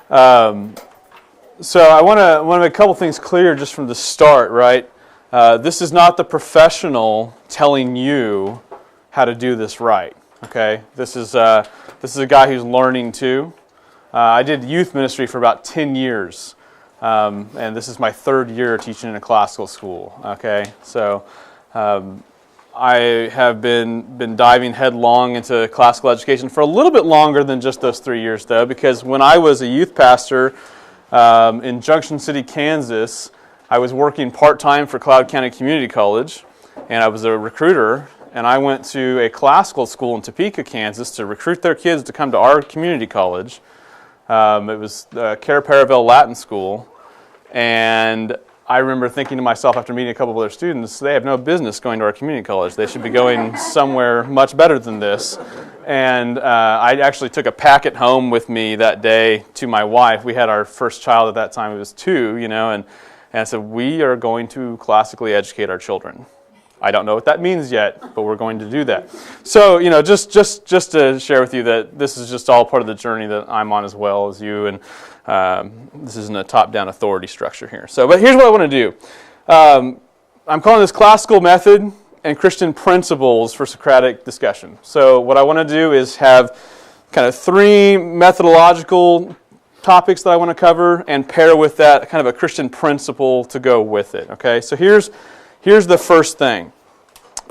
So I want to make a couple things clear just from the start, right? This is not the professional telling you how to do this right. Okay, this is a guy who's learning too. I did youth ministry for about 10 years, and this is my third year teaching in a classical school. Okay, so I have been diving headlong into classical education for a little bit longer than just those 3 years, though, because when I was a youth pastor in Junction City, Kansas, I was working part-time for Cloud County Community College, and I was a recruiter, and I went to a classical school in Topeka, Kansas to recruit their kids to come to our community college. It was Cara Paravel Latin School, and I remember thinking to myself after meeting a couple of other students, they have no business going to our community college. They should be going somewhere much better than this. And I actually took a packet home with me that day to my wife. We had our first child at that time. It was 2, and I said, we are going to classically educate our children. I don't know what that means yet, but we're going to do that. So, just to share with you that this is just all part of the journey that I'm on as well as you, and this isn't a top-down authority structure here. So, but here's what I want to do. I'm calling this classical method and Christian principles for Socratic discussion. So what I want to do is have kind of 3 methodological topics that I want to cover and pair with that kind of a Christian principle to go with it. Okay, so here's the first thing.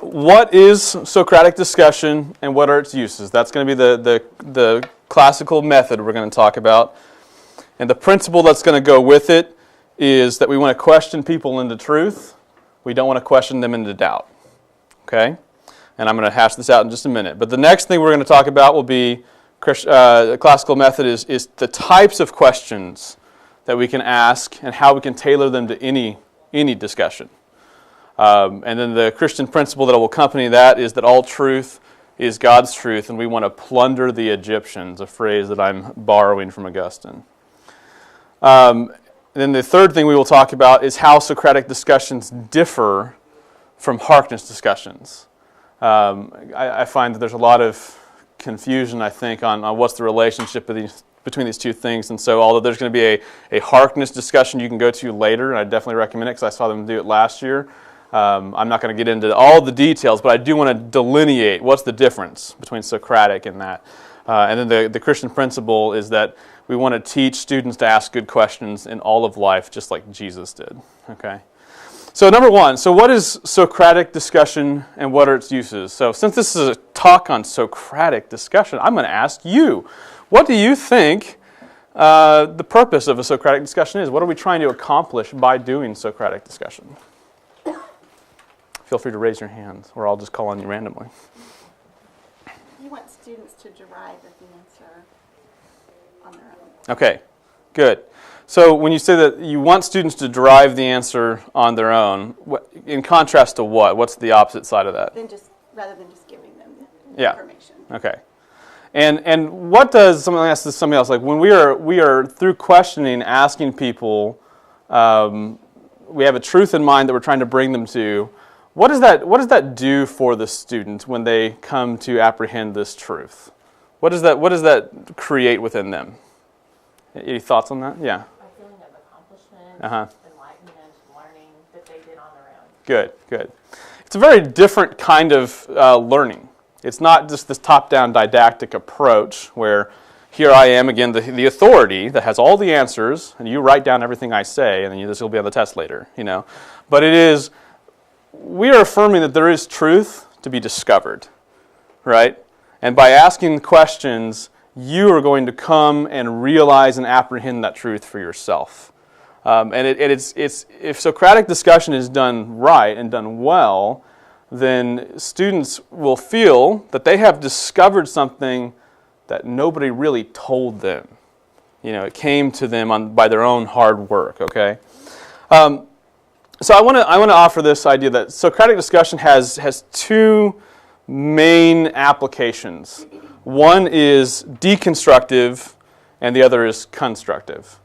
What is Socratic discussion and what are its uses? That's going to be the classical method we're going to talk about. And the principle that's going to go with it is that we want to question people into truth. We don't want to question them into doubt. Okay? And I'm going to hash this out in just a minute. But the next thing we're going to talk about will be the classical method is the types of questions that we can ask and how we can tailor them to any discussion. And then the Christian principle that will accompany that is that all truth is God's truth, and we want to plunder the Egyptians, a phrase that I'm borrowing from Augustine. Then the third thing we will talk about is how Socratic discussions differ from Harkness discussions. I find that there's a lot of confusion, I think, on what's the relationship between these two things. And so although there's going to be a Harkness discussion you can go to later, and I definitely recommend it because I saw them do it last year, I'm not going to get into all the details, but I do want to delineate what's the difference between Socratic and that. And then the Christian principle is that we want to teach students to ask good questions in all of life, just like Jesus did. Okay. So number 1, so what is Socratic discussion and what are its uses? So since this is a talk on Socratic discussion, I'm going to ask you, what do you think the purpose of a Socratic discussion is? What are we trying to accomplish by doing Socratic discussion? Feel free to raise your hand, or I'll just call on you randomly. You want students to derive the answer on their own. Okay, good. So when you say that you want students to derive the answer on their own, in contrast to what? What's the opposite side of that? Rather than just giving them the information. Okay. And what does something else like when we are through questioning, asking people, we have a truth in mind that we're trying to bring them to. What does that do for the student when they come to apprehend this truth? What does that create within them? Any thoughts on that? Yeah. A feeling of accomplishment, enlightenment, learning that they did on their own. Good. It's a very different kind of learning. It's not just this top-down didactic approach where here I am, again, the authority that has all the answers, and you write down everything I say, and then this will be on the test later, But it is, we are affirming that there is truth to be discovered, right? And by asking questions, you are going to come and realize and apprehend that truth for yourself. And it's if Socratic discussion is done right and done well, then students will feel that they have discovered something that nobody really told them. It came to them by their own hard work. Okay. So I want to offer this idea that Socratic discussion has 2 main applications. One is deconstructive, and the other is constructive.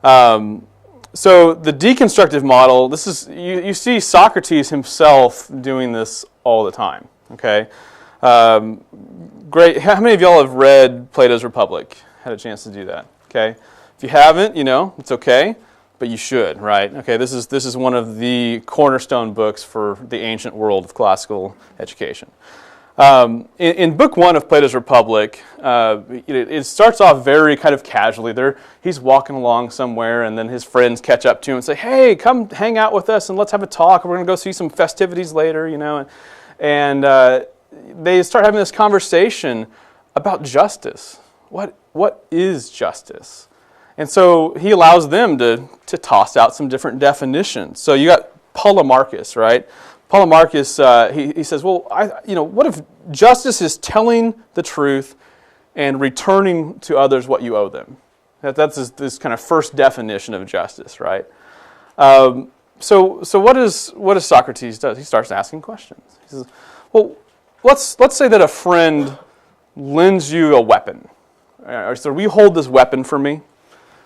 So the deconstructive model, this is you see Socrates himself doing this all the time. Okay, great. How many of y'all have read Plato's Republic? Had a chance to do that? Okay, If you haven't, it's okay, but you should, right? Okay, this is one of the cornerstone books for the ancient world of classical education. In book 1 of Plato's Republic, it starts off very kind of casually. He's walking along somewhere, and then his friends catch up to him and say, "Hey, come hang out with us, and let's have a talk. We're going to go see some festivities later," And they start having this conversation about justice. What is justice? And so he allows them to toss out some different definitions. So you got Polemarchus, right? Polemarchus, he says, well, what if justice is telling the truth and returning to others what you owe them? That's this kind of first definition of justice, right? So what does Socrates do? He starts asking questions. He says, well, let's say that a friend lends you a weapon. So will you hold this weapon for me?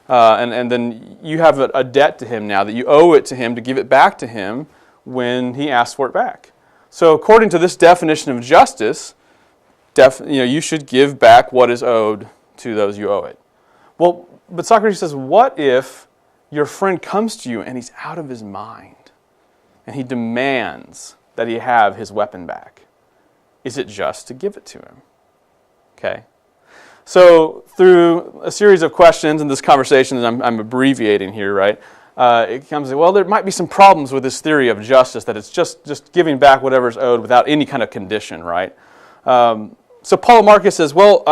And then you have a debt to him now that you owe it to him to give it back to him when he asks for it back. So according to this definition of justice, you should give back what is owed to those you owe it. Well, but Socrates says, what if your friend comes to you and he's out of his mind and he demands that he have his weapon back? Is it just to give it to him? Okay. So through a series of questions in this conversation that I'm abbreviating here, right, it comes, well, there might be some problems with this theory of justice, that it's just giving back whatever's owed without any kind of condition, right? So Polemarchus says, well,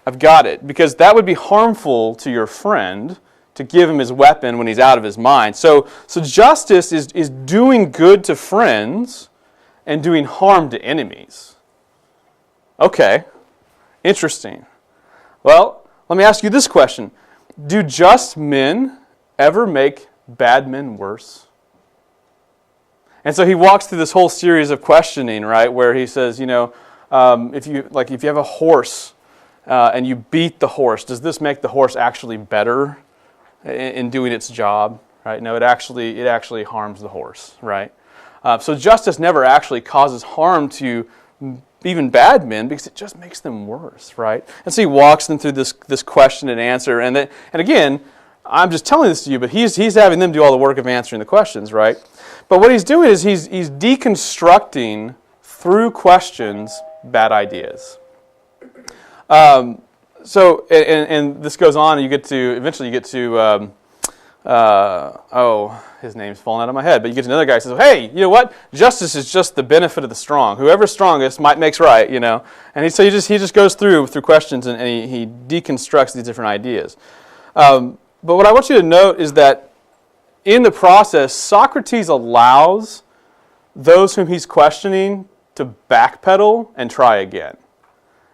I've got it, because that would be harmful to your friend to give him his weapon when he's out of his mind. So justice is doing good to friends and doing harm to enemies. Okay, interesting. Well, let me ask you this question. Do just men ever make bad men worse? And so he walks through this whole series of questioning, right, where he says, if you have a horse and you beat the horse, does this make the horse actually better in doing its job? Right? No, it actually harms the horse, right? So justice never actually causes harm to even bad men, because it just makes them worse, right? And so he walks them through this question and answer, and again, I'm just telling this to you, but he's having them do all the work of answering the questions, right? But what he's doing is he's deconstructing through questions bad ideas. So this goes on, and eventually you get to his name's falling out of my head, but you get to another guy who says, hey, you know what? Justice is just the benefit of the strong. Whoever's strongest might makes right, And he just goes through questions and he deconstructs these different ideas. But what I want you to note is that in the process, Socrates allows those whom he's questioning to backpedal and try again.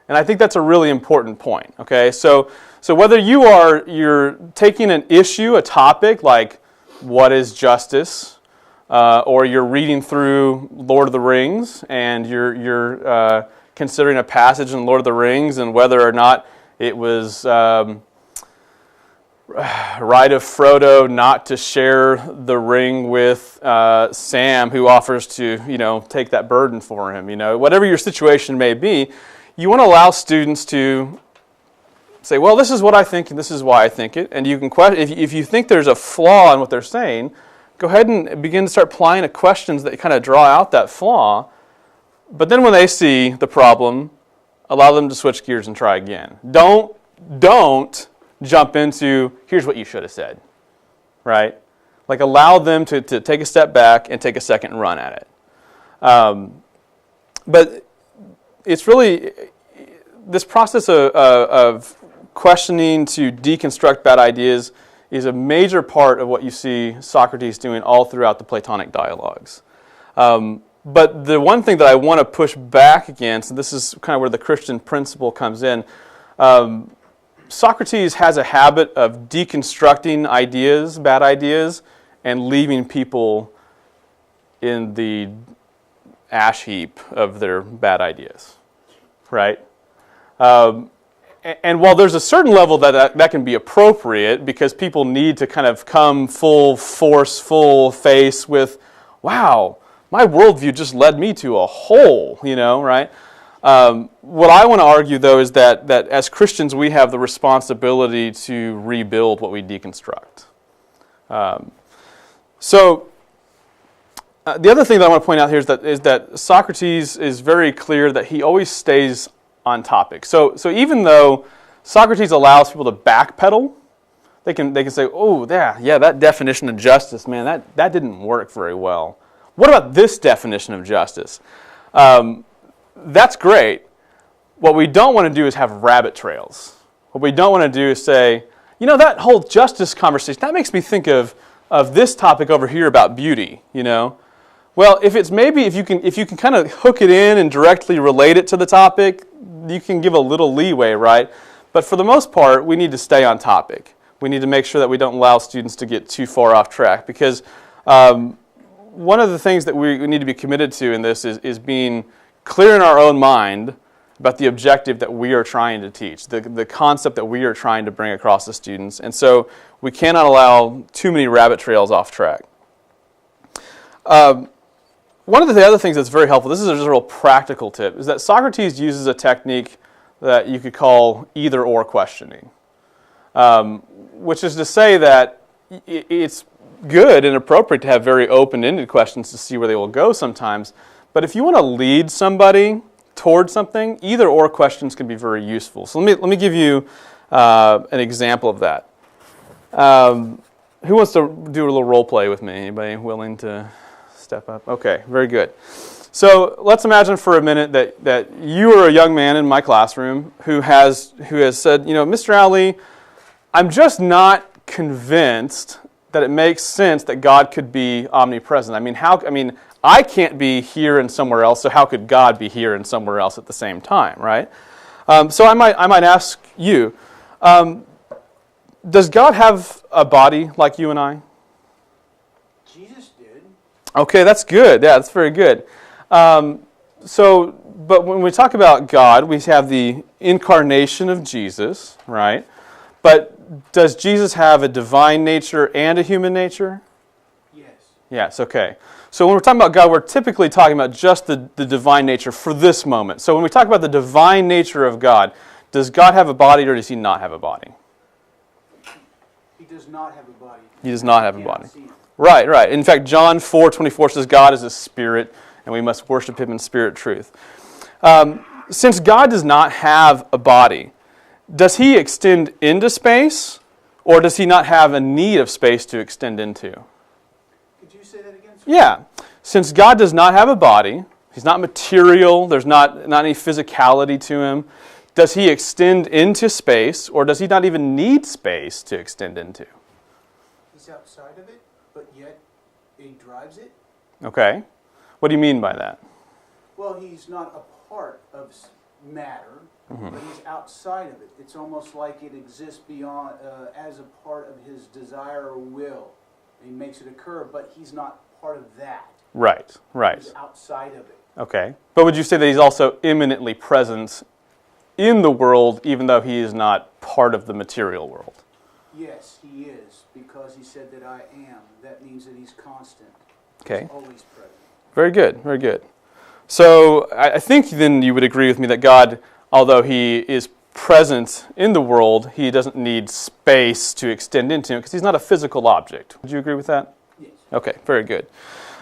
And I think that's a really important point, okay? So whether you're taking an issue, a topic like what is justice, or you're reading through Lord of the Rings and you're considering a passage in Lord of the Rings and whether or not it was right of Frodo not to share the ring with Sam, who offers to take that burden for him. Whatever your situation may be, you want to allow students to say, well, this is what I think, and this is why I think it. And you can question if you think there's a flaw in what they're saying, go ahead and begin to start applying the questions that kind of draw out that flaw. But then when they see the problem, allow them to switch gears and try again. Don't jump into, here's what you should have said, right? Like, allow them to take a step back and take a second run at it. But it's really this process of questioning to deconstruct bad ideas is a major part of what you see Socrates doing all throughout the Platonic dialogues. But the one thing that I want to push back against, and this is kind of where the Christian principle comes in, Socrates has a habit of deconstructing ideas, bad ideas, and leaving people in the ash heap of their bad ideas, right? And while there's a certain level that can be appropriate because people need to kind of come full force, full face with, wow, my worldview just led me to a hole, right? What I want to argue, though, is that as Christians, we have the responsibility to rebuild what we deconstruct. The other thing that I want to point out here is that Socrates is very clear that he always stays on topic. So even though Socrates allows people to backpedal, they can say, oh, yeah, that definition of justice, man, that didn't work very well. What about this definition of justice? That's great. What we don't want to do is have rabbit trails. What we don't want to do is say, that whole justice conversation, that makes me think of this topic over here about beauty, Well, if you can kind of hook it in and directly relate it to the topic, you can give a little leeway, right? But for the most part, we need to stay on topic. We need to make sure that we don't allow students to get too far off track, because one of the things that we need to be committed to in this is being clear in our own mind about the objective that we are trying to teach, the concept that we are trying to bring across to students. And so we cannot allow too many rabbit trails off track. One of the other things that's very helpful, this is just a real practical tip, is that Socrates uses a technique that you could call either-or questioning, which is to say that it's good and appropriate to have very open-ended questions to see where they will go sometimes. But if you want to lead somebody towards something, either-or questions can be very useful. So let me give you an example of that. Who wants to do a little role play with me? Anybody willing to step up? Okay, very good. So let's imagine for a minute that you are a young man in my classroom who has said, Mr. Allee, I'm just not convinced that it makes sense that God could be omnipresent. I can't be here and somewhere else, so how could God be here and somewhere else at the same time, right? So I might ask you, does God have a body like you and I? Jesus did. Okay, that's good. Yeah, that's very good. But when we talk about God, we have the incarnation of Jesus, right? But does Jesus have a divine nature and a human nature? Yes. Yes, okay. So when we're talking about God, we're typically talking about just the divine nature for this moment. So when we talk about the divine nature of God, does God have a body or does he not have a body? He does not have a body. He does not have a body. See him. Right. In fact, John 4:24 says God is a spirit, and we must worship him in spirit truth. Since God does not have a body, does he extend into space, or does he not have a need of space to extend into? Could you say that again, sir? Yeah. Since God does not have a body, he's not material, there's not any physicality to him, does he extend into space, or does he not even need space to extend into? He's outside of it, but yet he drives it. Okay. What do you mean by that? Well, he's not a part of matter, but he's outside of it. It's almost like it exists beyond, as a part of his desire or will. He makes it occur, but he's not part of that. Right. He's outside of it. Okay. But would you say that he's also immanently present in the world, even though he is not part of the material world? Yes, he is, because he said that I am. That means that he's constant. Okay. He's always present. Very good. So I think then you would agree with me that God, although he is present in the world, he doesn't need space to extend into because he's not a physical object. Would you agree with that? Yes. Okay, very good.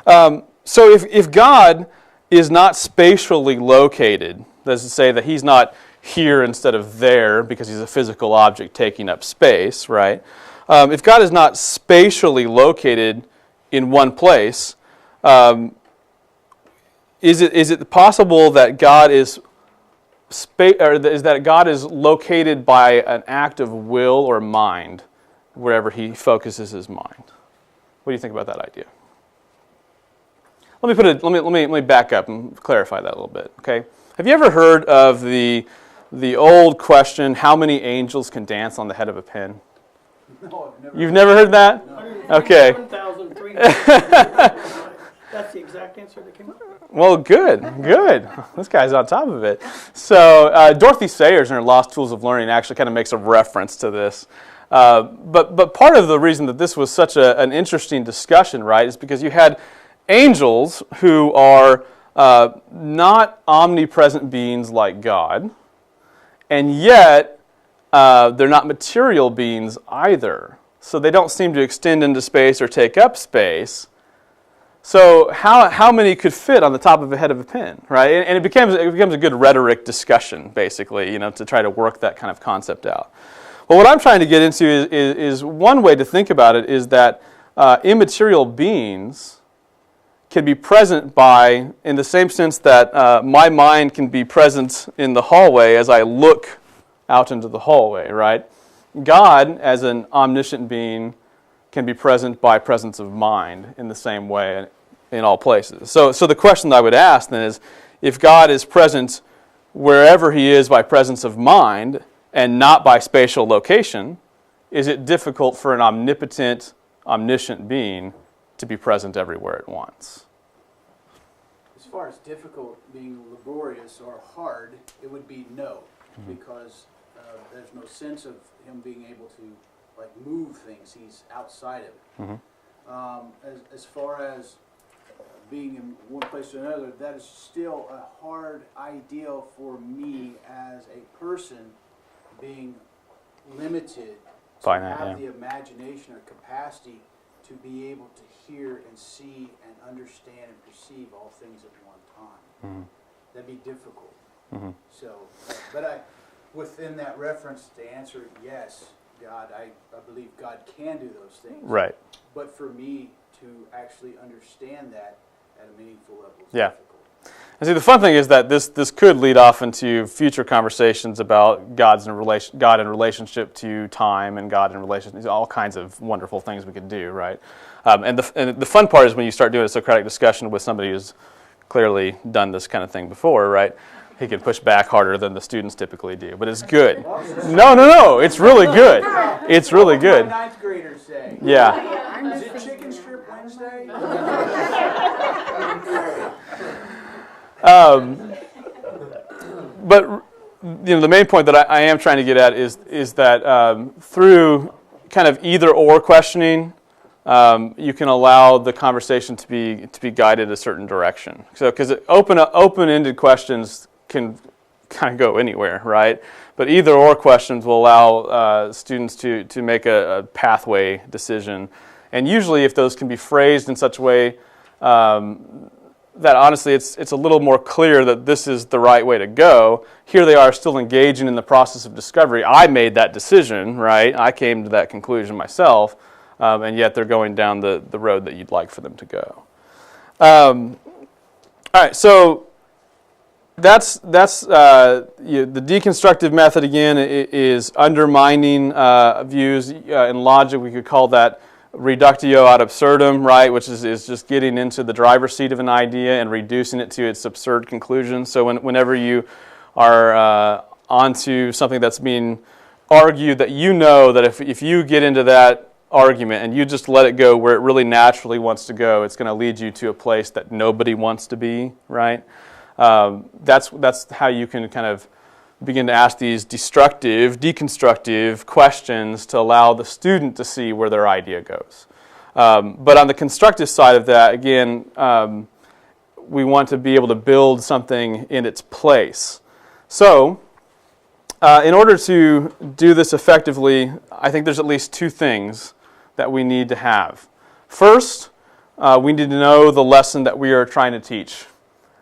So if God is not spatially located, that is to say that he's not here instead of there because he's a physical object taking up space, right? If God is not spatially located in one place, is it possible that God is God is located by an act of will or mind wherever he focuses his mind? What do you think about that idea? Let me back up and clarify that a little bit. Okay, have you ever heard of the old question, how many angels can dance on the head of a pin? No, I've never. You've never heard that? No. Okay. 1,300. That's the exact answer that came up. Well, good. This guy's on top of it. So Dorothy Sayers in her Lost Tools of Learning actually kind of makes a reference to this. But part of the reason that this was such an interesting discussion, right, is because you had angels who are not omnipresent beings like God, and yet they're not material beings either. So they don't seem to extend into space or take up space. So how many could fit on the top of a head of a pin, right? And it becomes a good rhetoric discussion, basically, to try to work that kind of concept out. Well, what I'm trying to get into is one way to think about it is that immaterial beings can be present in the same sense that my mind can be present in the hallway as I look out into the hallway, right? God, as an omniscient being, can be present by presence of mind in the same way in all places. So the question that I would ask then is, if God is present wherever he is by presence of mind and not by spatial location, is it difficult for an omnipotent, omniscient being to be present everywhere at once? As far as difficult being laborious or hard, it would be no, because there's no sense of him being able to move things. He's outside of it. As far as being in one place or another, that is still a hard ideal for me as a person, being limited to Finite, have the imagination or capacity to be able to hear and see and understand and perceive all things at one time. That'd be difficult. So, but within that reference, to answer yes, God, I believe God can do those things. Right. But for me to actually understand that at a meaningful level is Yeah. difficult. And see, the fun thing is that this could lead off into future conversations about God in relationship to time, and God in relation to all kinds of wonderful things we could do, right? And the fun part is when you start doing a Socratic discussion with somebody who's clearly done this kind of thing before, right? He can push back harder than the students typically do, but it's good. No, it's really good. It's really good. What do my ninth graders say? Yeah. Is it Chicken Strip Wednesday? But the main point that I am trying to get at is that through kind of either or questioning, you can allow the conversation to be guided a certain direction. So because open-ended questions can kind of go anywhere, right? But either or questions will allow students to make a pathway decision. And usually if those can be phrased in such a way that honestly it's a little more clear that this is the right way to go. Here they are still engaging in the process of discovery. I made that decision, right? I came to that conclusion myself, and yet they're going down the road that you'd like for them to go. All right, so that's the deconstructive method again is undermining views. In logic, we could call that reductio ad absurdum, right, which is just getting into the driver's seat of an idea and reducing it to its absurd conclusion. So whenever you are onto something that's being argued, that that if you get into that argument and you just let it go where it really naturally wants to go, it's going to lead you to a place that nobody wants to be, right? That's how you can kind of begin to ask these deconstructive questions to allow the student to see where their idea goes. But on the constructive side of that, again, we want to be able to build something in its place. So, in order to do this effectively, I think there's at least two things that we need to have. First, we need to know the lesson that we are trying to teach.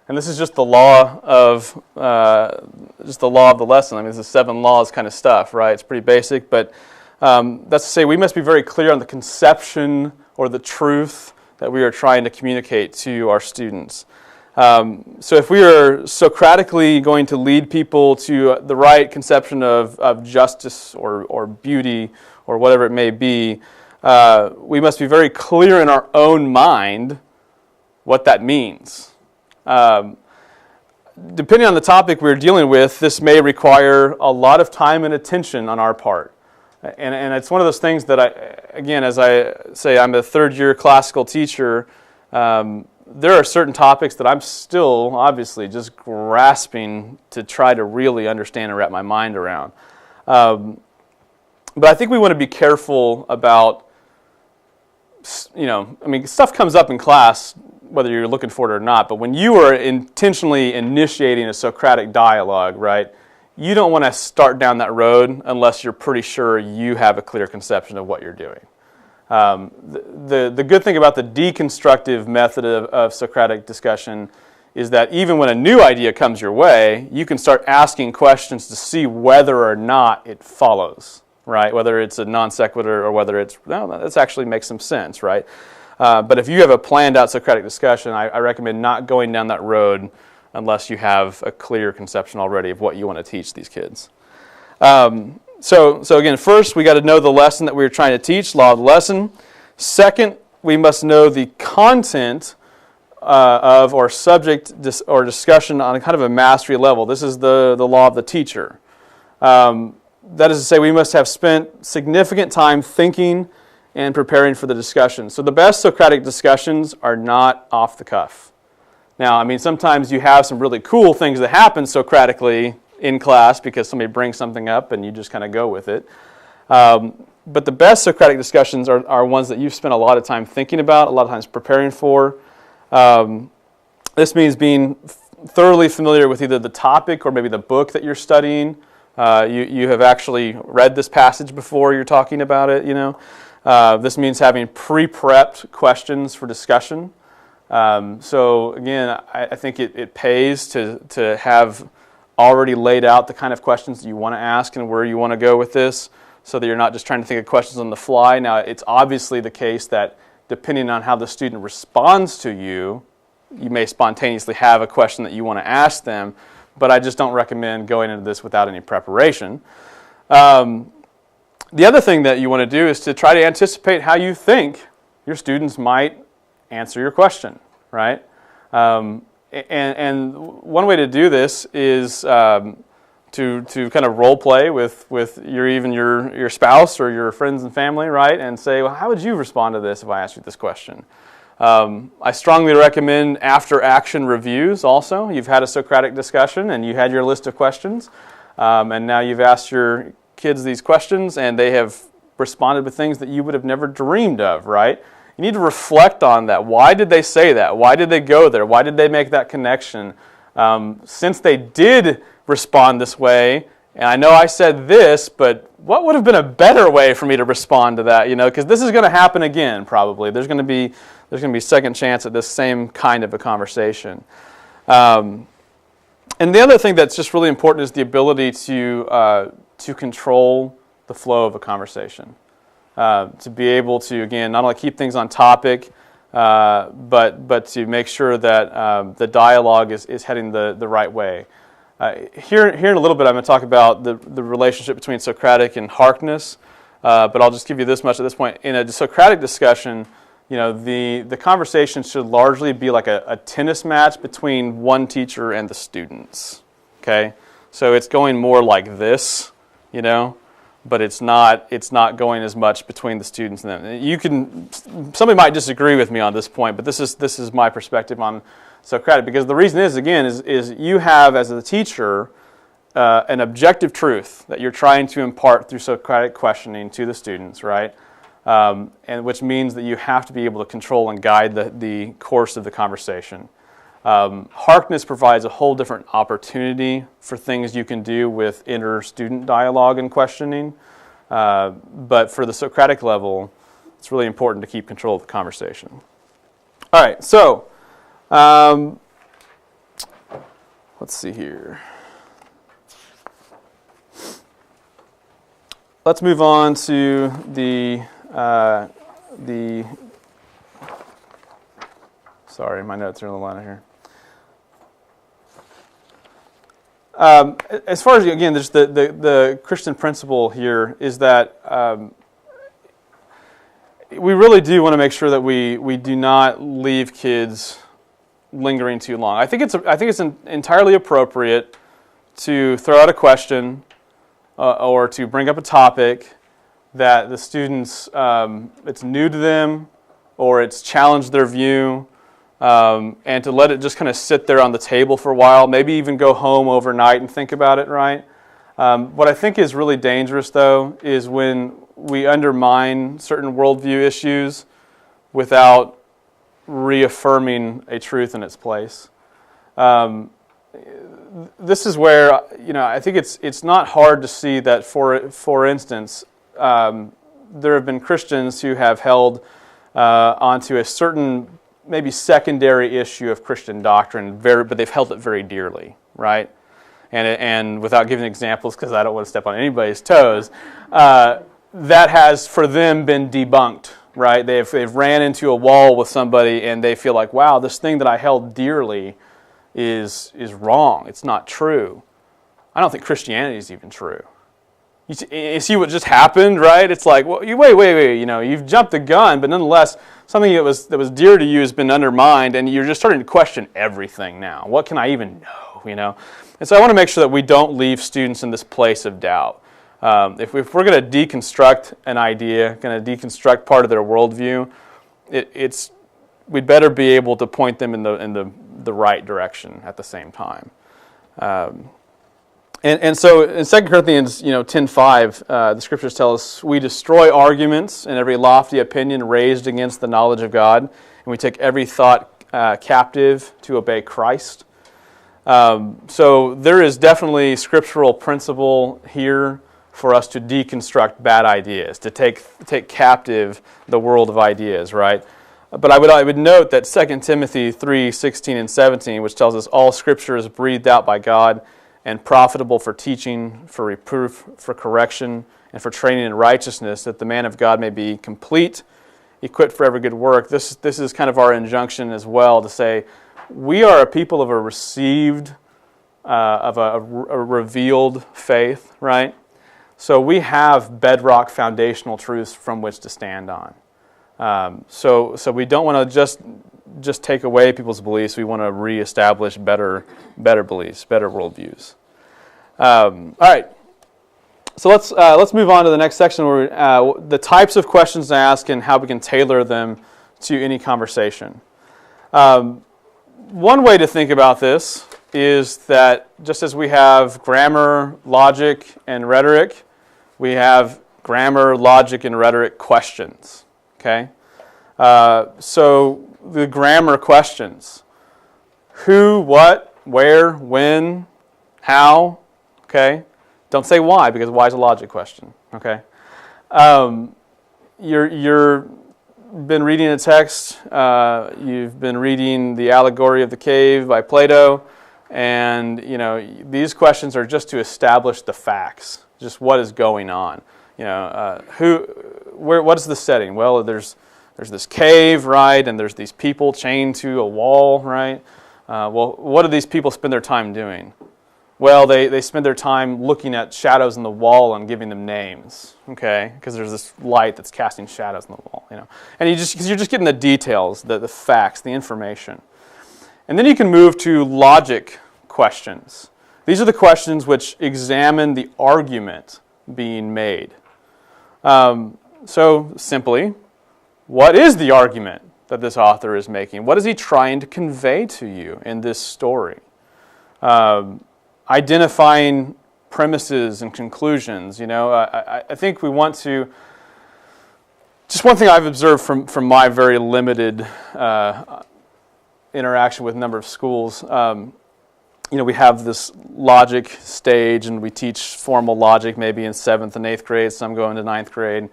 And this is just the law of the lesson. I mean, this is 7 laws kind of stuff, right? It's pretty basic, but that's to say we must be very clear on the conception or the truth that we are trying to communicate to our students. So if we are Socratically going to lead people to the right conception of justice or beauty or whatever it may be, we must be very clear in our own mind what that means. Depending on the topic we're dealing with, this may require a lot of time and attention on our part. And it's one of those things that as I say, I'm a third-year classical teacher. There are certain topics that I'm still, obviously, just grasping to try to really understand and wrap my mind around. But I think we want to be careful about, stuff comes up in class whether you're looking for it or not, but when you are intentionally initiating a Socratic dialogue, right, you don't want to start down that road unless you're pretty sure you have a clear conception of what you're doing. The good thing about the deconstructive method of Socratic discussion is that even when a new idea comes your way, you can start asking questions to see whether or not it follows, right? Whether it's a non sequitur or whether it's, no, this actually makes some sense, right? But if you have a planned out Socratic discussion, I recommend not going down that road unless you have a clear conception already of what you want to teach these kids. So again, first we got to know the lesson that we're trying to teach, law of the lesson. Second, we must know the content of or subject or discussion on a kind of a mastery level. This is the law of the teacher. That is to say, we must have spent significant time thinking and preparing for the discussion. So the best Socratic discussions are not off the cuff. Now, I mean, sometimes you have some really cool things that happen Socratically in class because somebody brings something up and you just kind of go with it. But the best Socratic discussions are ones that you've spent a lot of time thinking about, a lot of times preparing for. This means being thoroughly familiar with either the topic or maybe the book that you're studying. You have actually read this passage before you're talking about it, you know. This means having pre-prepped questions for discussion. So again, I think it pays to have already laid out the kind of questions that you want to ask and where you want to go with this so that you're not just trying to think of questions on the fly. Now, it's obviously the case that depending on how the student responds to you, you may spontaneously have a question that you want to ask them, but I just don't recommend going into this without any preparation. The other thing that you want to do is to try to anticipate how you think your students might answer your question, right? And one way to do this is to kind of role play with your spouse or your friends and family, right? And say, well, how would you respond to this if I asked you this question? I strongly recommend after action reviews also. You've had a Socratic discussion and you had your list of questions, and now you've asked your kids these questions and they have responded with things that you would have never dreamed of, right? You need to reflect on that. Why did they say that? Why did they go there? Why did they make that connection? Since they did respond this way, and I know I said this, but what would have been a better way for me to respond to that? You know, because this is going to happen again, probably. There's going to be second chance at this same kind of a conversation. And the other thing that's just really important is the ability to control the flow of a conversation. To be able to, again, not only keep things on topic, but to make sure that the dialogue is heading the right way. Here in a little bit, I'm going to talk about the relationship between Socratic and Harkness, but I'll just give you this much at this point. In a Socratic discussion, you know, the conversation should largely be like a tennis match between one teacher and the students. Okay, so it's going more like this, you know. But it's not going as much between the students and them. Somebody might disagree with me on this point, but this is my perspective on Socratic, because the reason is you have as a teacher an objective truth that you're trying to impart through Socratic questioning to the students, right? And which means that you have to be able to control and guide the course of the conversation. Harkness provides a whole different opportunity for things you can do with inter-student dialogue and questioning. But for the Socratic level, it's really important to keep control of the conversation. All right, so let's see here. Let's move on to the sorry, my notes are in the line here. As far as, again, there's the Christian principle here is that we really do want to make sure that we do not leave kids lingering too long. I think it's entirely appropriate to throw out a question or to bring up a topic that the students, it's new to them or it's challenged their view. And to let it just kind of sit there on the table for a while, maybe even go home overnight and think about it, right? What I think is really dangerous, though, is when we undermine certain worldview issues without reaffirming a truth in its place. This is where, I think it's not hard to see that, for instance, there have been Christians who have held onto a certain maybe secondary issue of Christian doctrine, but they've held it very dearly, right? And without giving examples, because I don't want to step on anybody's toes, that has for them been debunked, right? They've ran into a wall with somebody and they feel like, wow, this thing that I held dearly is wrong. It's not true. I don't think Christianity is even true. You see what just happened, right? It's like, well, wait. You've jumped the gun, but nonetheless, something that was dear to you has been undermined, and you're just starting to question everything now. What can I even know? And so I want to make sure that we don't leave students in this place of doubt. If we're going to deconstruct an idea, going to deconstruct part of their worldview, we'd better be able to point them in the right direction at the same time. And so in 2 Corinthians 10:5, the scriptures tell us, we destroy arguments and every lofty opinion raised against the knowledge of God, and we take every thought captive to obey Christ. So there is definitely scriptural principle here for us to deconstruct bad ideas, to take captive the world of ideas, right? But I would note that 2 Timothy 3:16 and 17, which tells us all Scripture is breathed out by God and profitable for teaching, for reproof, for correction, and for training in righteousness, that the man of God may be complete, equipped for every good work. This is kind of our injunction as well, to say we are a people of a received, of a revealed faith, right? So we have bedrock foundational truths from which to stand on. So we don't want to just take away people's beliefs. We want to reestablish better beliefs, better worldviews. All right. So let's move on to the next section, where the types of questions to ask and how we can tailor them to any conversation. One way to think about this is that just as we have grammar, logic, and rhetoric, we have grammar, logic, and rhetoric questions. Okay? So the grammar questions: who, what, where, when, how. Okay? Don't say why, because why is a logic question. Okay? You're been reading a text. You've been reading The Allegory of the Cave by Plato, and these questions are just to establish the facts, just what is going on. What is the setting? Well, there's this cave, right, and there's these people chained to a wall, right? Well, what do these people spend their time doing? Well, they spend their time looking at shadows in the wall and giving them names, okay? Because there's this light that's casting shadows in the wall, And you're just getting the details, the facts, the information. And then you can move to logic questions. These are the questions which examine the argument being made. So simply, what is the argument that this author is making? What is he trying to convey to you in this story? Identifying premises and conclusions. I think we want to. Just one thing I've observed from my very limited interaction with a number of schools. We have this logic stage, and we teach formal logic maybe in 7th and 8th grade. Some go into 9th grade,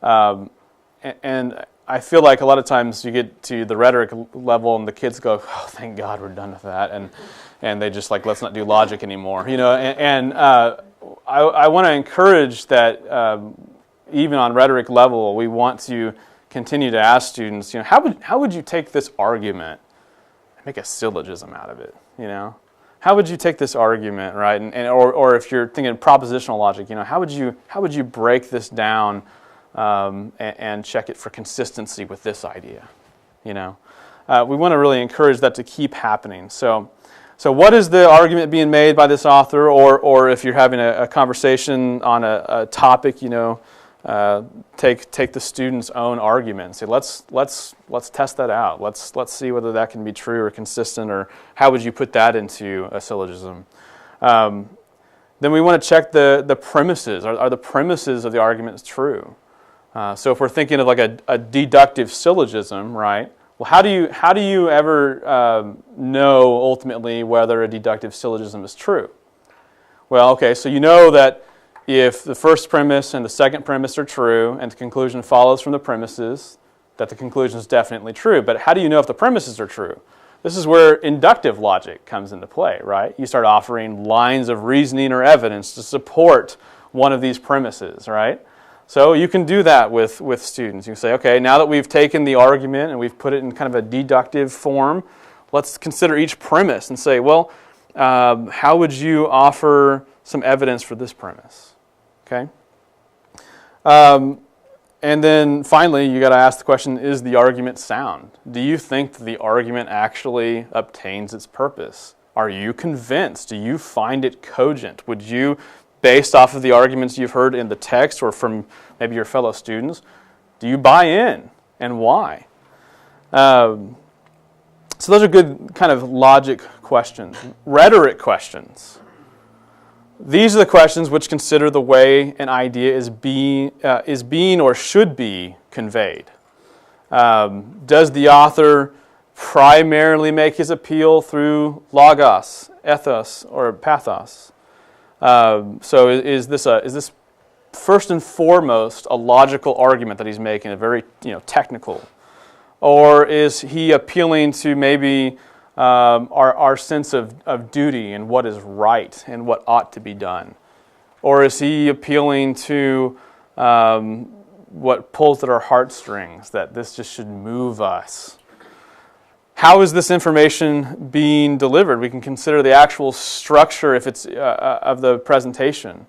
and I feel like a lot of times you get to the rhetoric level, and the kids go, "Oh, thank God we're done with that," and they just let's not do logic anymore, And I want to encourage that even on rhetoric level, we want to continue to ask students, how would you take this argument and make a syllogism out of it, How would you take this argument, right? Or if you're thinking propositional logic, how would you break this down and check it for consistency with this idea? We want to really encourage that to keep happening. So what is the argument being made by this author? Or if you're having a conversation on a topic, take the student's own argument and say, let's test that out. Let's see whether that can be true or consistent, or how would you put that into a syllogism. Then we want to check the premises. Are the premises of the arguments true? So if we're thinking of like a deductive syllogism, right? Well, how do you ever know ultimately whether a deductive syllogism is true? Well, okay, so you know that if the first premise and the second premise are true and the conclusion follows from the premises, that the conclusion is definitely true. But how do you know if the premises are true? This is where inductive logic comes into play, right? You start offering lines of reasoning or evidence to support one of these premises, right? So you can do that with students. You can say, okay, now that we've taken the argument and we've put it in kind of a deductive form, let's consider each premise and say, well, how would you offer some evidence for this premise? Okay? And then finally, you got to ask the question, is the argument sound? Do you think that the argument actually obtains its purpose? Are you convinced? Do you find it cogent? Would you, based off of the arguments you've heard in the text or from maybe your fellow students, do you buy in, and why? So those are good kind of logic questions. Rhetoric questions. These are the questions which consider the way an idea is being or should be conveyed. Does the author primarily make his appeal through logos, ethos, or pathos? So is this first and foremost a logical argument that he's making, a very technical, or is he appealing to maybe our sense of duty and what is right and what ought to be done? Or is he appealing to what pulls at our heartstrings, that this just should move us? How is this information being delivered? We can consider the actual structure if it's of the presentation,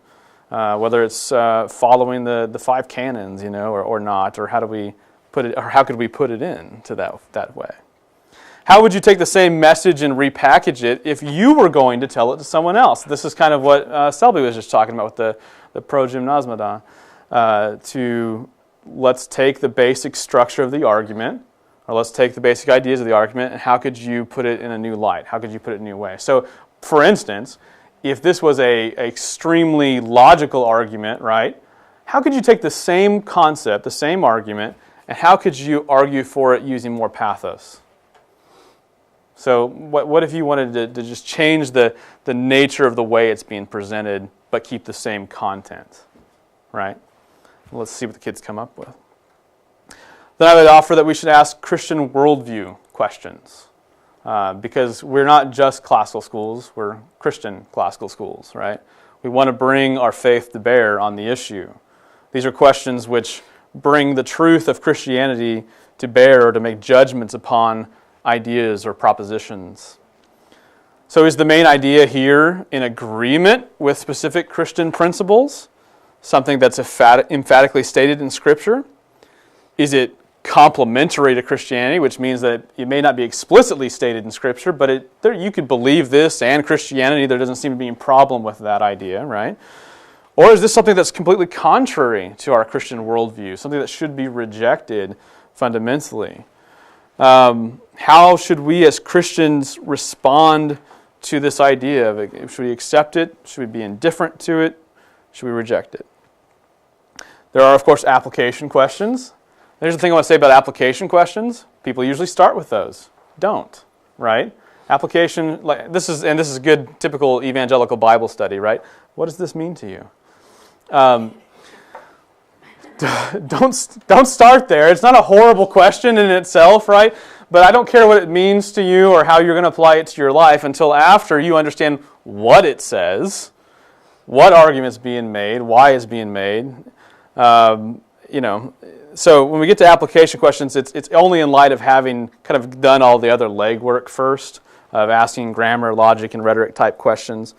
whether it's following the five canons, or not, or how do we put it, or how could we put it in to that way? How would you take the same message and repackage it if you were going to tell it to someone else? This is kind of what Selby was just talking about with the progymnasmata. Let's take the basic structure of the argument, or let's take the basic ideas of the argument, and how could you put it in a new light? How could you put it in a new way? So, for instance, if this was a extremely logical argument, right, how could you take the same concept, the same argument, and how could you argue for it using more pathos? So what if you wanted to just change the nature of the way it's being presented, but keep the same content, right? Let's see what the kids come up with. Then I would offer that we should ask Christian worldview questions, because we're not just classical schools, we're Christian classical schools, right? We want to bring our faith to bear on the issue. These are questions which bring the truth of Christianity to bear or to make judgments upon ideas or propositions. So is the main idea here in agreement with specific Christian principles? Something that's emphatically stated in Scripture? Is it complementary to Christianity, which means that it may not be explicitly stated in Scripture, but you could believe this and Christianity. There doesn't seem to be any problem with that idea, right? Or is this something that's completely contrary to our Christian worldview, something that should be rejected fundamentally? How should we as Christians respond to this idea of it? Should we accept it? Should we be indifferent to it? Should we reject it? There are, of course, application questions. Here's the thing I want to say about application questions. People usually start with those. Don't, right? Application, this is good, typical evangelical Bible study, right? What does this mean to you? Don't start there. It's not a horrible question in itself, right? But I don't care what it means to you or how you're going to apply it to your life until after you understand what it says, what argument's being made, why it's being made. So when we get to application questions, it's only in light of having kind of done all the other legwork first, of asking grammar, logic, and rhetoric type questions,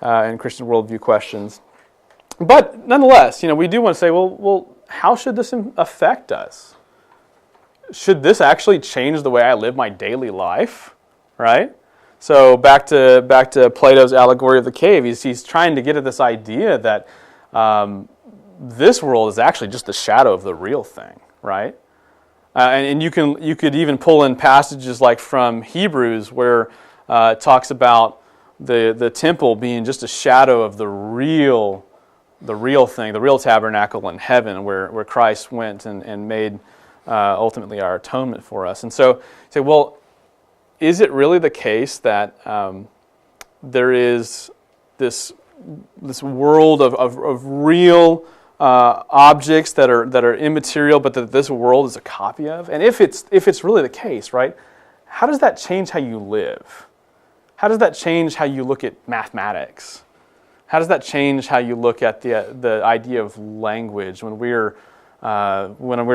and Christian worldview questions. But nonetheless, we do want to say, well, how should this affect us? Should this actually change the way I live my daily life, right? So back to Plato's allegory of the cave, he's trying to get at this idea that this world is actually just the shadow of the real thing, right? And you could even pull in passages like from Hebrews where it talks about the temple being just a shadow of the real thing, the real tabernacle in heaven where Christ went and made ultimately our atonement for us. And so you say, well, is it really the case that there is this world of real objects that are immaterial, but that this world is a copy of? And if it's really the case, right, how does that change how you live? How does that change how you look at mathematics? How does that change how you look at the idea of language when we're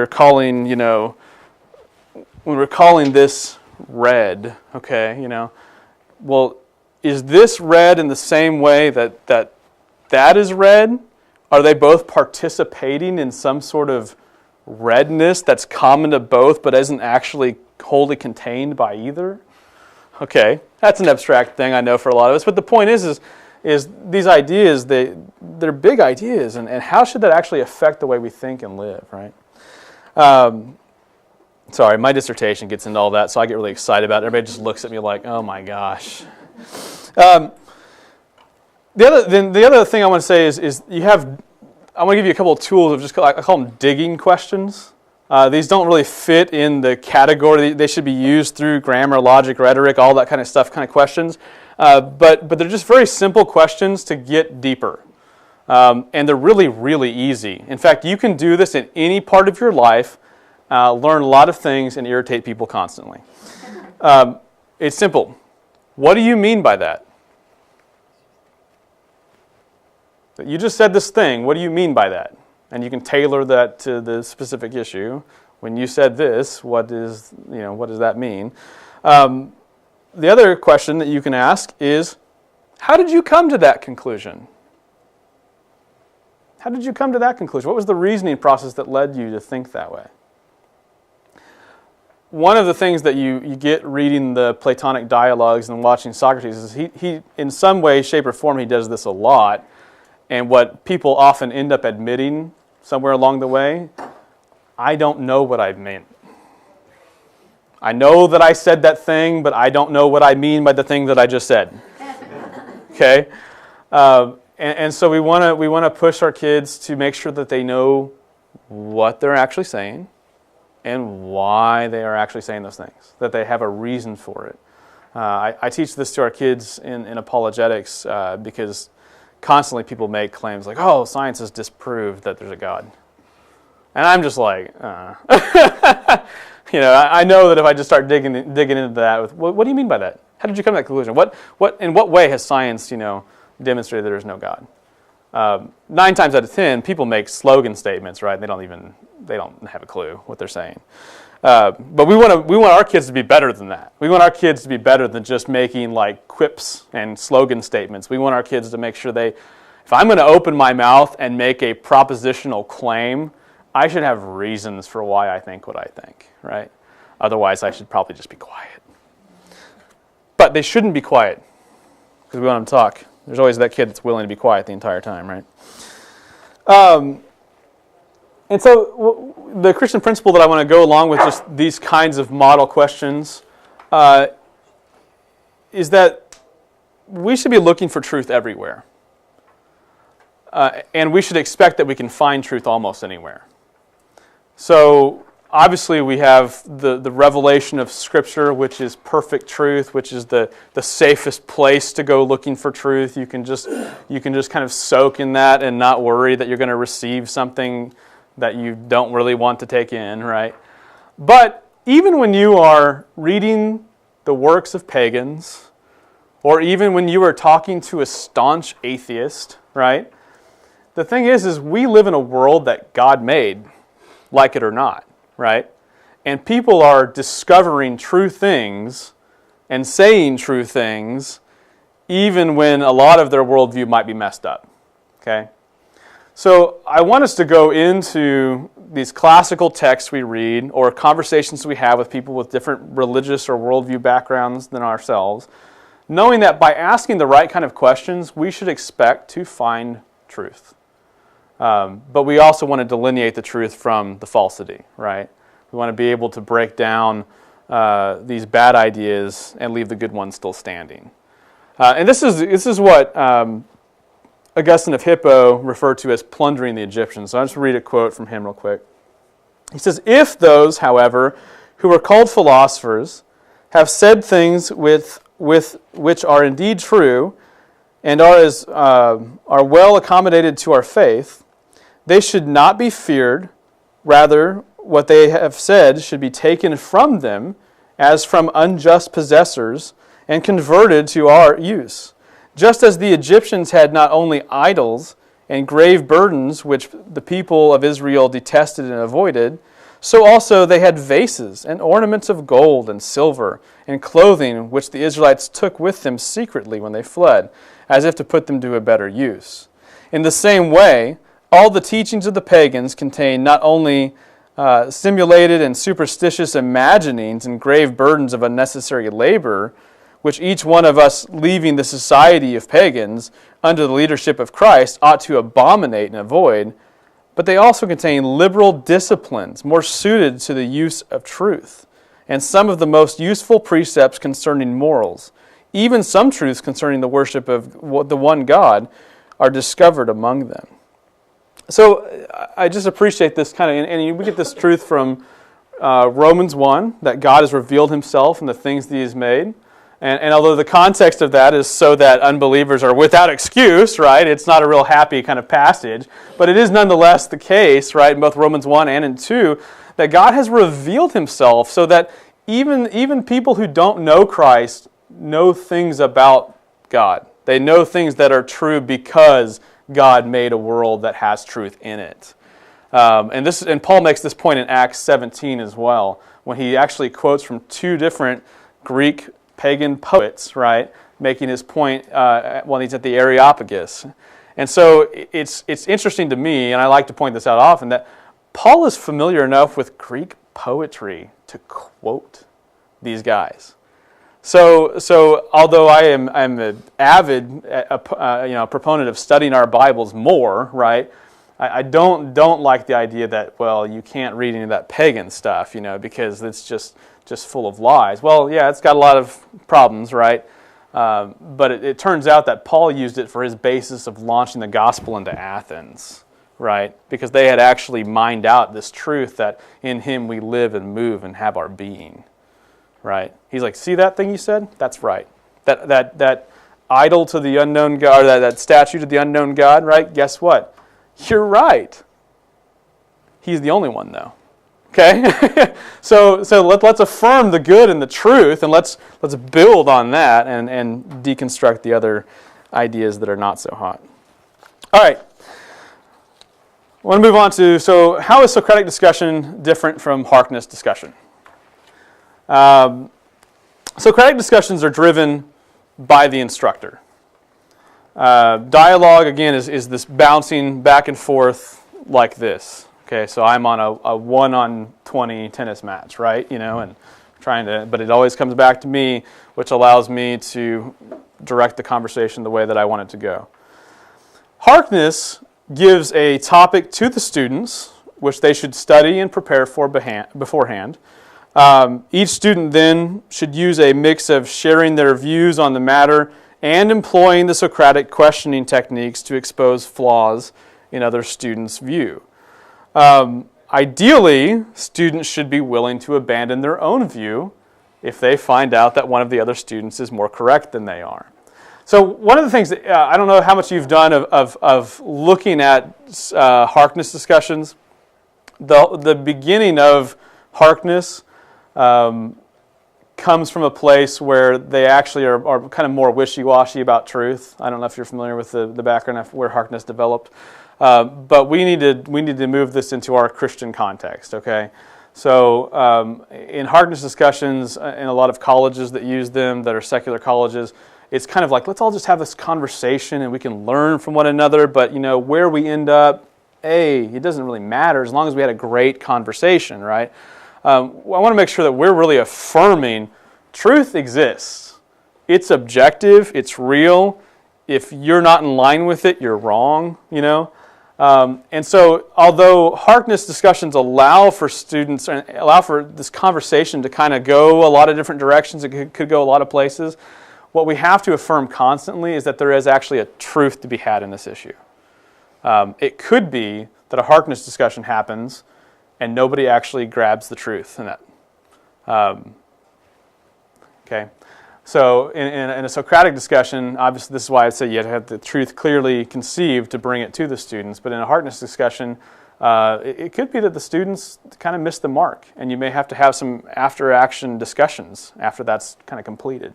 calling this red? Okay, well, is this red in the same way that is red? Are they both participating in some sort of redness that's common to both but isn't actually wholly contained by either? Okay, that's an abstract thing, I know, for a lot of us. But the point is these ideas, they're big ideas, and how should that actually affect the way we think and live, right? Sorry, my dissertation gets into all that, so I get really excited about it. Everybody just looks at me like, oh my gosh. The other thing I want to say is I want to give you a couple of tools of I call them digging questions. These don't really fit in the category. They should be used through grammar, logic, rhetoric, all that kind of stuff, kind of questions. But they're just very simple questions to get deeper. And they're really, really easy. In fact, you can do this in any part of your life, learn a lot of things, and irritate people constantly. It's simple. What do you mean by that? You just said this thing. What do you mean by that? And you can tailor that to the specific issue. When you said this, what does that mean? The other question that you can ask is, how did you come to that conclusion? How did you come to that conclusion? What was the reasoning process that led you to think that way? One of the things that you get reading the Platonic dialogues and watching Socrates is he in some way, shape, or form, he does this a lot. And what people often end up admitting somewhere along the way, I don't know what I meant. I know that I said that thing, but I don't know what I mean by the thing that I just said. Okay? And so we want to push our kids to make sure that they know what they're actually saying and why they are actually saying those things, that they have a reason for it. I teach this to our kids in apologetics because constantly people make claims like, oh, science has disproved that there's a God. And I'm just like, I know that if I just start digging into that, with what do you mean by that? How did you come to that conclusion? In what way has science, demonstrated that there's no God? 9 times out of 10, people make slogan statements, right? They don't have a clue what they're saying. But we want our kids to be better than that. We want our kids to be better than just making like quips and slogan statements. We want our kids to make sure if I'm going to open my mouth and make a propositional claim, I should have reasons for why I think what I think, right? Otherwise, I should probably just be quiet. But they shouldn't be quiet because we want them to talk. There's always that kid that's willing to be quiet the entire time, right? And so the Christian principle that I want to go along with just these kinds of model questions is that we should be looking for truth everywhere. And we should expect that we can find truth almost anywhere. So obviously we have the revelation of Scripture, which is perfect truth, which is the safest place to go looking for truth. You can just kind of soak in that and not worry that you're going to receive something that you don't really want to take in, right? But even when you are reading the works of pagans, or even when you are talking to a staunch atheist, right? The thing is we live in a world that God made, like it or not, right? And people are discovering true things and saying true things even when a lot of their worldview might be messed up, okay? So I want us to go into these classical texts we read or conversations we have with people with different religious or worldview backgrounds than ourselves, knowing that by asking the right kind of questions, we should expect to find truth. But we also want to delineate the truth from the falsity, right? We want to be able to break down these bad ideas and leave the good ones still standing. And this is what Augustine of Hippo referred to as plundering the Egyptians. So I'll just read a quote from him real quick. He says, if those, however, who are called philosophers have said things with which are indeed true and are well accommodated to our faith, they should not be feared. Rather, what they have said should be taken from them as from unjust possessors and converted to our use. Just as the Egyptians had not only idols and grave burdens which the people of Israel detested and avoided, so also they had vases and ornaments of gold and silver and clothing which the Israelites took with them secretly when they fled, as if to put them to a better use. In the same way, all the teachings of the pagans contain not only simulated and superstitious imaginings and grave burdens of unnecessary labor, which each one of us leaving the society of pagans under the leadership of Christ ought to abominate and avoid, but they also contain liberal disciplines more suited to the use of truth, and some of the most useful precepts concerning morals. Even some truths concerning the worship of the one God are discovered among them. So I just appreciate this kind of, and we get this truth from Romans 1, that God has revealed himself in the things that he has made. And although the context of that is so that unbelievers are without excuse, right? It's not a real happy kind of passage, but it is nonetheless the case, right, in both Romans 1 and in 2, that God has revealed himself so that even people who don't know Christ know things about God. They know things that are true because God made a world that has truth in it. And Paul makes this point in Acts 17 as well, when he actually quotes from two different Greek pagan poets, right, making his point when he's at the Areopagus. And so it's interesting to me, and I like to point this out often, that Paul is familiar enough with Greek poetry to quote these guys. So although I'm an avid proponent of studying our Bibles more, right, I don't like the idea that, well, you can't read any of that pagan stuff, because it's just full of lies. Well, yeah, it's got a lot of problems, right? But it turns out that Paul used it for his basis of launching the gospel into Athens, right? Because they had actually mined out this truth that in him we live and move and have our being, right? He's like, see that thing you said? That's right. That idol to the unknown God, or that statue to the unknown God, right? Guess what? You're right. He's the only one, though. Okay, so let's affirm the good and the truth, and let's build on that and deconstruct the other ideas that are not so hot. All right, I want to move on to, so how is Socratic discussion different from Harkness discussion? Socratic discussions are driven by the instructor. Dialogue, again, is this bouncing back and forth like this. Okay, so I'm on a 1-on-20 tennis match, right? And but it always comes back to me, which allows me to direct the conversation the way that I want it to go. Harkness gives a topic to the students, which they should study and prepare for beforehand. Each student then should use a mix of sharing their views on the matter and employing the Socratic questioning techniques to expose flaws in other students' view. Ideally, students should be willing to abandon their own view if they find out that one of the other students is more correct than they are. So one of the things that, I don't know how much you've done of looking at Harkness discussions. The beginning of Harkness comes from a place where they actually are kind of more wishy-washy about truth. I don't know if you're familiar with the background of where Harkness developed. But we need to move this into our Christian context, okay? So in Harkness discussions, in a lot of colleges that use them, that are secular colleges, it's kind of like, let's all just have this conversation and we can learn from one another, but where we end up, it doesn't really matter as long as we had a great conversation, right? I want to make sure that we're really affirming truth exists. It's objective, it's real. If you're not in line with it, you're wrong, And so, although Harkness discussions allow for students, allow for this conversation to kind of go a lot of different directions, it could go a lot of places, what we have to affirm constantly is that there is actually a truth to be had in this issue. It could be that a Harkness discussion happens, and nobody actually grabs the truth in that. Okay, so in a Socratic discussion, obviously this is why I say you have to have the truth clearly conceived to bring it to the students. But in a Harkness discussion, it could be that the students kind of miss the mark, and you may have to have some after-action discussions after that's kind of completed,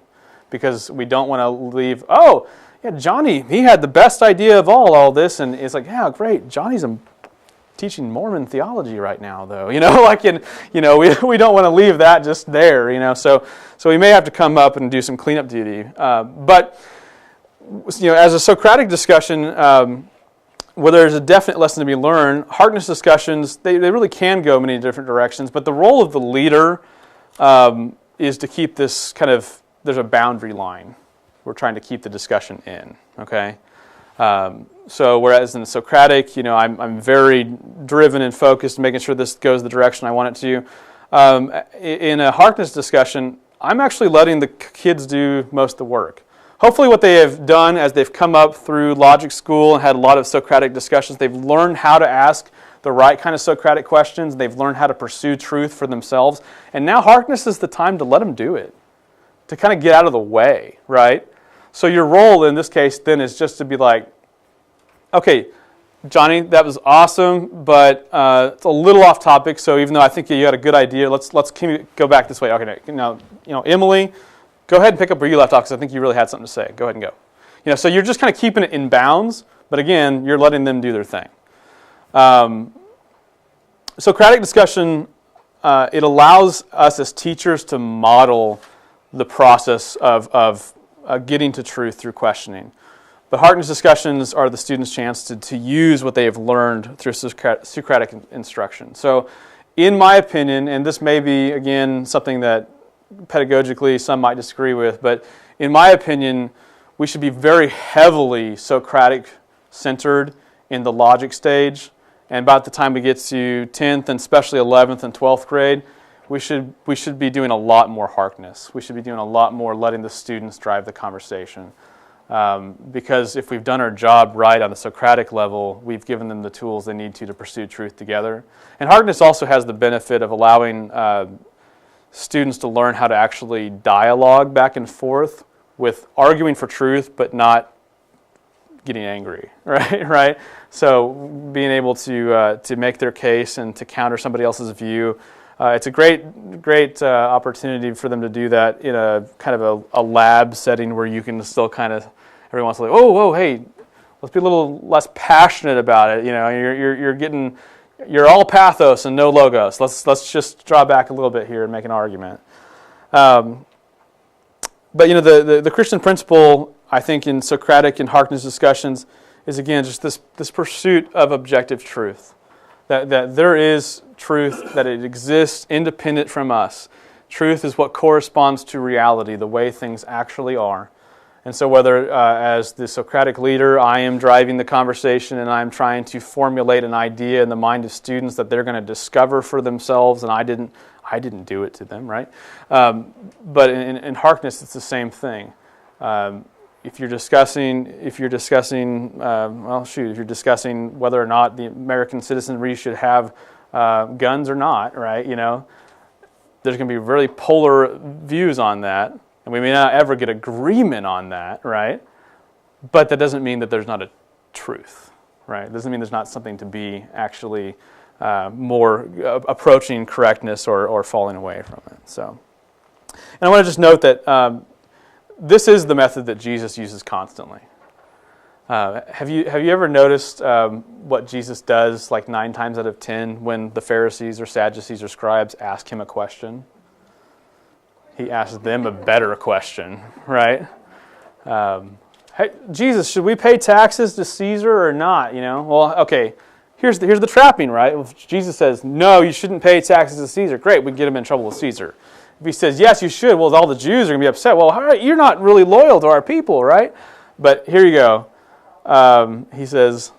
because we don't want to leave. Oh, yeah, Johnny, he had the best idea of all this, and it's like, yeah, great, Johnny's teaching Mormon theology right now, though, we don't want to leave that just there, so we may have to come up and do some cleanup duty. But as a Socratic discussion, where there's a definite lesson to be learned, Harkness discussions, they really can go many different directions, but the role of the leader is to keep this there's a boundary line we're trying to keep the discussion in, okay? So whereas in the Socratic, I'm very driven and focused, making sure this goes the direction I want it to. In a Harkness discussion, I'm actually letting the kids do most of the work. Hopefully what they have done as they've come up through logic school and had a lot of Socratic discussions, they've learned how to ask the right kind of Socratic questions. They've learned how to pursue truth for themselves. And now Harkness is the time to let them do it, to kind of get out of the way, right? So your role in this case then is just to be like, okay, Johnny, that was awesome, but it's a little off topic. So even though I think you had a good idea, let's go back this way. Okay, now Emily, go ahead and pick up where you left off because I think you really had something to say. Go ahead and go. So you're just kind of keeping it in bounds, but again, you're letting them do their thing. Socratic discussion, it allows us as teachers to model the process of getting to truth through questioning. But Harkness discussions are the students' chance to use what they have learned through Socratic instruction. So in my opinion, and this may be, again, something that pedagogically some might disagree with, but in my opinion, we should be very heavily Socratic-centered in the logic stage. And about the time we get to 10th and especially 11th and 12th grade, we should be doing a lot more Harkness. We should be doing a lot more letting the students drive the conversation. Because if we've done our job right on the Socratic level, we've given them the tools they need to pursue truth together. And Harkness also has the benefit of allowing students to learn how to actually dialogue back and forth with arguing for truth, but not getting angry, right? So being able to make their case and to counter somebody else's view. It's a great opportunity for them to do that in a kind of a lab setting where you can still kind of every once in a while, whoa, hey, let's be a little less passionate about it. You're all pathos and no logos. Let's just draw back a little bit here and make an argument. But the Christian principle, I think, in Socratic and Harkness discussions is again just this pursuit of objective truth. That there is truth, that it exists independent from us. Truth is what corresponds to reality, the way things actually are. And so whether as the Socratic leader, I am driving the conversation and I'm trying to formulate an idea in the mind of students that they're going to discover for themselves, and I didn't do it to them, right? But in Harkness, it's the same thing. If you're discussing whether or not the American citizenry should have guns or not, right? There's going to be really polar views on that, and we may not ever get agreement on that, right? But that doesn't mean that there's not a truth, right? It doesn't mean there's not something to be actually more approaching correctness or falling away from it. So, and I want to just note that this is the method that Jesus uses constantly. Have you ever noticed what Jesus does like 9 times out of 10 when the Pharisees or Sadducees or scribes ask him a question? He asks them a better question, right? Hey, Jesus, should we pay taxes to Caesar or not? Well, okay, here's the trapping, right? If Jesus says, no, you shouldn't pay taxes to Caesar, great, we get him in trouble with Caesar. If he says, yes, you should, well, all the Jews are going to be upset. Well, all right, you're not really loyal to our people, right? But here you go. He says,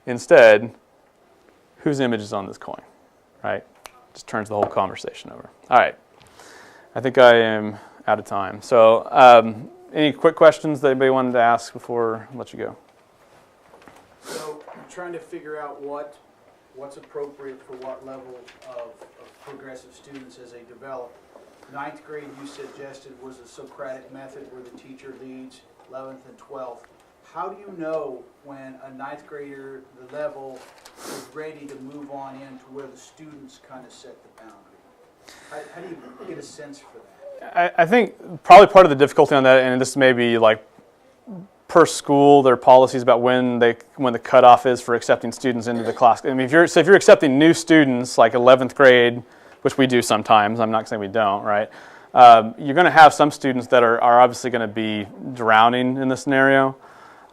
instead, whose image is on this coin, right? Just turns the whole conversation over. All right. I think I am out of time. So any quick questions that anybody wanted to ask before I let you go? So I'm trying to figure out what what's appropriate for what level of progressive students as they develop. Ninth grade, you suggested, was a Socratic method where the teacher leads. 11th and 12th. How do you know when a ninth grader, the level, is ready to move on into where the students kind of set the boundary? How do you get a sense for that? I think probably part of the difficulty on that, and this may be like per school, their policies about when the cutoff is for accepting students into the class. I mean, if you're accepting new students, like 11th grade, which we do sometimes, I'm not saying we don't, right? You're going to have some students that are obviously going to be drowning in the scenario.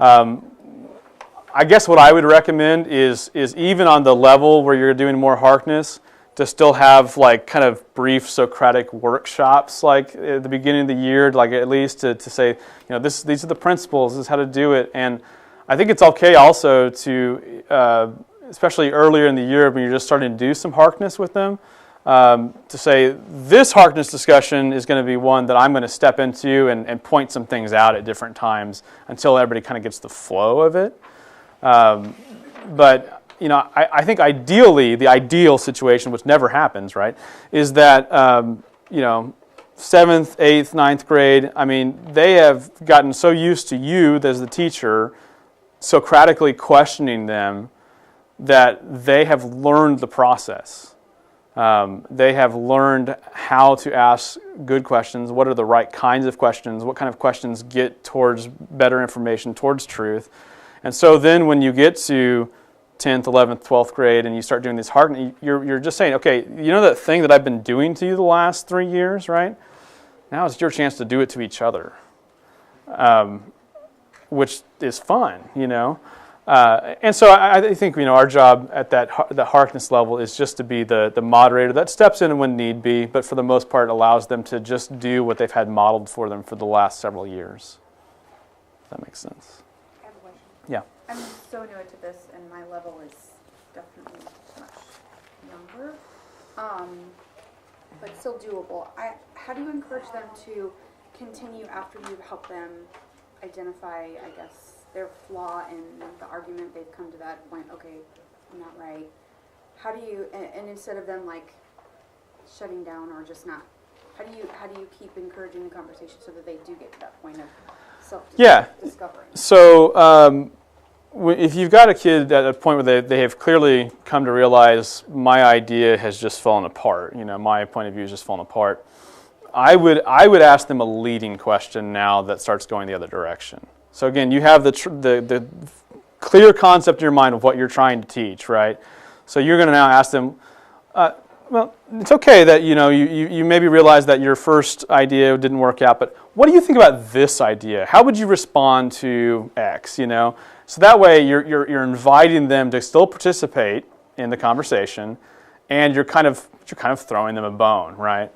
I guess what I would recommend is even on the level where you're doing more Harkness, to still have like kind of brief Socratic workshops, like at the beginning of the year, like at least to say, these are the principles, this is how to do it. And I think it's okay also to, especially earlier in the year when you're just starting to do some Harkness with them, to say this Harkness discussion is going to be one that I'm going to step into and point some things out at different times until everybody kind of gets the flow of it. But I think ideally, the ideal situation, which never happens, right, is that 7th, 8th, 9th grade, I mean, they have gotten so used to you as the teacher Socratically questioning them that they have learned the process. They have learned how to ask good questions, what are the right kinds of questions, what kind of questions get towards better information, towards truth. And so then when you get to 10th, 11th, 12th grade and you start doing this Harkness, you're just saying, okay, you know that thing that I've been doing to you the last 3 years, right? Now it's your chance to do it to each other, which is fun, And so I think our job at the Harkness level is just to be the moderator that steps in when need be, but for the most part allows them to just do what they've had modeled for them for the last several years. If that makes sense. I have a question. Yeah. I'm so new to this, and my level is definitely much younger, but still doable. How do you encourage them to continue after you help them identify, I guess, their flaw in the argument? They've come to that point, okay, I'm not right. How do you, and instead of them like shutting down or just not, how do you keep encouraging the conversation so that they do get to that point of self-discovery? So if you've got a kid at a point where they have clearly come to realize my idea has just fallen apart, my point of view has just fallen apart, I would ask them a leading question now that starts going the other direction. So again, you have the clear concept in your mind of what you're trying to teach, right? So you're going to now ask them, well, it's okay that you maybe realize that your first idea didn't work out, but what do you think about this idea? How would you respond to X? So that way you're inviting them to still participate in the conversation, and you're kind of throwing them a bone, right?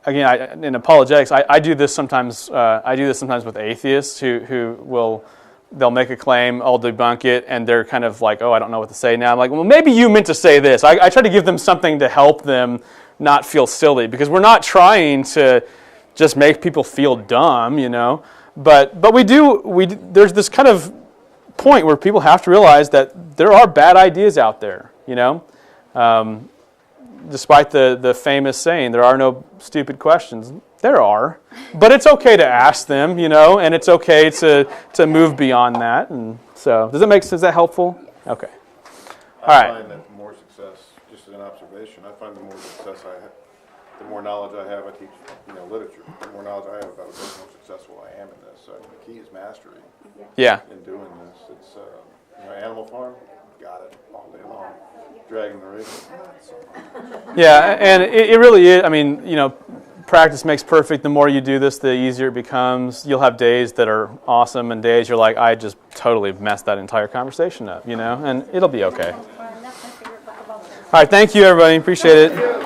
Again, in apologetics, I do this sometimes. I do this sometimes with atheists they'll make a claim, I'll debunk it, and they're kind of like, oh, I don't know what to say now. I'm like, well, maybe you meant to say this. I try to give them something to help them not feel silly, because we're not trying to just make people feel dumb, But there's this kind of point where people have to realize that there are bad ideas out there, Despite the famous saying, there are no stupid questions. There are. But it's okay to ask them, and it's okay to move beyond that. And so, is that helpful? Okay. All right. I find that the more success, just as an observation, I find the more success I have, the more knowledge I have. I teach, literature. The more knowledge I have about it, the more successful I am in this. So the key is mastery. Yeah. In doing this, it's Animal Farm, got it all day long. Dragging the race. Yeah, and it really is. I mean, practice makes perfect. The more you do this, the easier it becomes. You'll have days that are awesome and days you're like, I just totally messed that entire conversation up, and it'll be okay. All right, thank you, everybody. Appreciate it.